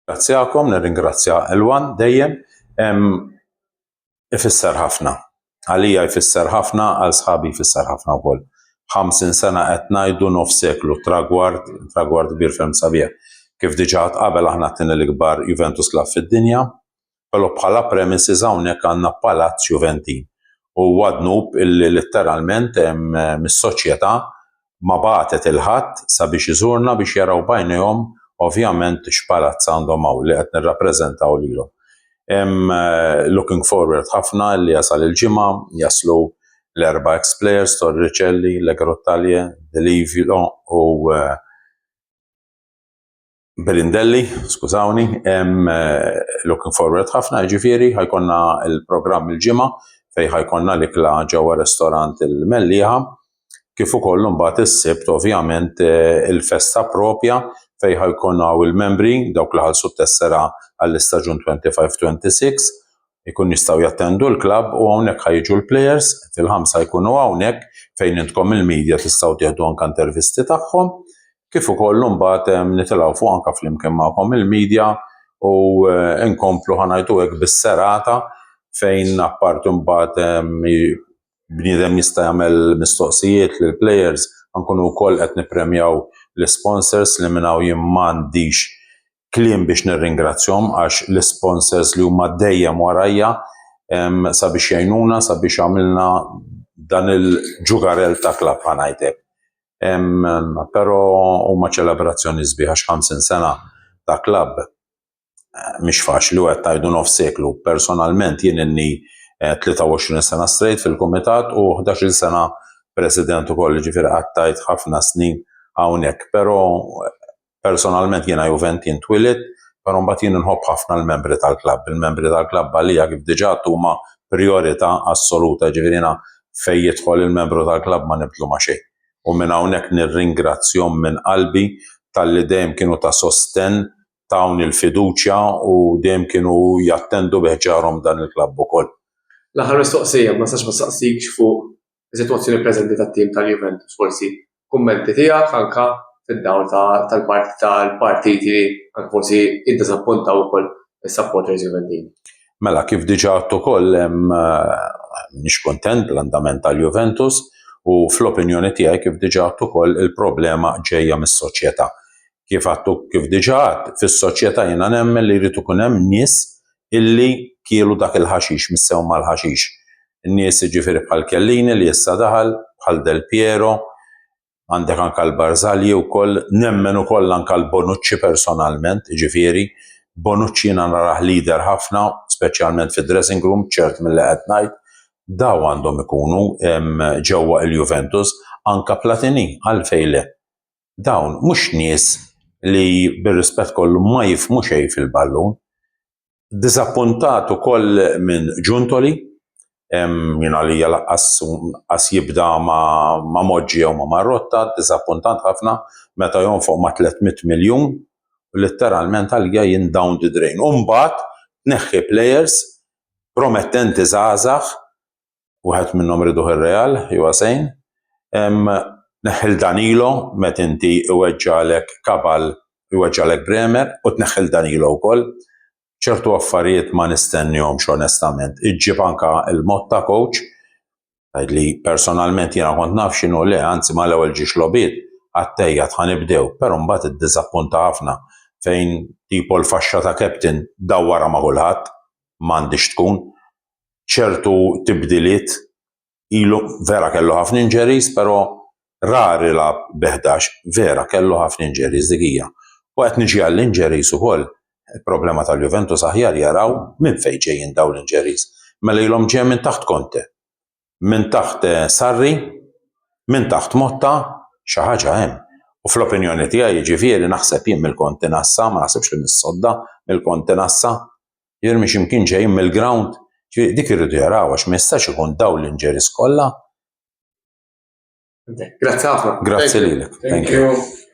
Ringrazzjakom, nirringrazzja Elwan dejjem. Ifisser ħafna. Għalija jfisser ħafna, għal sħabi jfisser ħafna wkoll. 50 sena qed ngħidu nofs seklu tragward kbir ferm sabiħ. Kif diġà qabel aħna t-tieni l-ikbar Juventus Club fid-dinja, però bħala premises hawnhekk għandna palazz Juventin. U għadnub illi letteralment mis-soċjetà ma bagħtet il-ħadd sabiex iżurna biex jaraw bajnejhom ovvjament x'palazz għandhom hawn li qed nirrappreżentaw lilhom. Looking forward ħafna li jasal il-ġimgħa, jaslu l-4 ex-players Torricelli, Legrottaglie, Delivio u Belindelli, skużawni. Looking forward ħafna, jiġifieri ħajkonna l-programm il-ġimgħa fejn ħajkonna l-ikla ġewwa ristorant il-Mellieħa, kif ukoll imbagħad is-sibt ovvjament il-festa proprja fejn ħajkonna il-membri dawk li ħallsu t-tessera għall-istaġun 25-26 ikun jistgħu jattendu l-klabb u hawnhekk ħajġu l-plejers fil-5 jkunu hawnhekk fejn intkom il-medja tistgħu tieħdu anke intervisti tagħhom, kif ukoll imbagħad nitilgħu fuq anke flimkien magħkom il-medja u nkomplu ħanajdu hekk bis-serata fejn apparti mbagħad bniedem jista' jagħmel mistoqsijiet lill-plejers nkunu wkoll qed nippremjaw l-sponsors li minn hawn jien m'għandix kliem biex nirringrazzjahom għax l-sponsors li huma dejjem warajja sabiex jgħinuna sabiex għamilna dan il-ġugarell ta' klabb ħanajtek. Però huma ċelebrazzjoni sbieħa għax 50 sena ta' klabb mhix faċli u qed tgħidu nofs seklu. Personalment jien inni 23 sena straight fil-kumitat u 11 sena president ukoll, ġifieri qattajt ħafna snin hawnhekk, però personalment jiena Juventin twilit, però mbagħad jien inħobb ħafna l-membri tal-klabb. Il-membri tal-klabb għalija kif diġà huma priorità assoluta, ġifieri jiena fejn jidħol il-membru tal-klabb ma nibdlu ma' xejn. U minn hawnhekk nirringrazzjahom minn qalbi talli dejjem kienu ta' sostenn tawni l-fiduċja u dejjem kienu jattendu beħġarhom dan il-klabb ukoll. L-aħħar mistoqsija ma sax ma staqsikx fuq is-sitwazzjoni preżenti tat-tim tal-Juventus, forsi kummenti tiegħek anke fid-dawl tal-partiti anke forsi iddiżappuntaw ukoll is-supporters Juventini. Mela kif diġà għedt ukoll m'iniex kuntent bl-andament tal-Juventus u fl-opinjoni tiegħi kif diġà għedt ukoll il-problema ġejja mis-soċjetà. Kif diġà għedt fis-soċjetà jiena nemmen li jrid ikun hemm nies illi kielu dak il-ħaxix, missew mal-ħaxix. In-nies jiġifieri bħal Kellini li issa daħal, bħal Del Piero, għandek anke l-Barzagli wkoll, nemmen ukoll anke l-Bonucci personalment, jiġifieri Bonucci jiena narah leader ħafna, speċjalment fid-dressing room, ċert milli qed ngħid, daw għandhom ikunu ġewwa l-Juventus anke Platini għalfejn le. Dawn mhux nies li bir-rispett kollu ma jifhmu xejn fil-ballun. Diżappuntat ukoll minn Giuntoli, jiena li laqqas jibda ma' Moġġi jew ma' Marotta, diżappuntat ħafna meta jonfoq ma' 300 miljun u letteralment għalija jien down the drain. U mbagħad tneħħi plejers promettenti żgħażagħ, wieħed minnhom riduh ir-Real, Higuaín, tneħħi Danilo meta inti iweġġalek Kabal iweġġalek Bremer u tneħħi Danilo wkoll. ċertu affarijiet ma nistennihomx onestament. Iġġib anke il-Motta coach, li personalment jiena kont naf x'inhu le, anzi mal-ewwel ġiex logħbiet għattejjed ħanibdew, però mbagħad iddiżappunta ħafna fejn tipo l-faxxa ta' captain dawwara ma' kulħadd m'għandix tkun. ċertu tibdiliet ilu vera kellu ħafna injuries, però rari lab b'11 vera kellu ħafna injuries dik hija. U qed niġi għall-injuries ukoll. Il-problema tal-Juventus aħjar jaraw minn fejn ġejjin dawn l-injuries. Mela ilhom ġej minn taħt Conte, minn taħt Sarri, minn taħt Motta, xi ħaġa hemm. U fl-opinjoni tiegħi jiġifieri naħseb jien mill-Conte nassa, ma naħsibx li mis-sodda mill-Conte nassa, jirmi x'imkien ġejjin mill-ground, dik irridu jaraw għax ma jistax ikun dawn l-injuries kollha. Grazzi ħafna. Grazzi lilek. Thank you.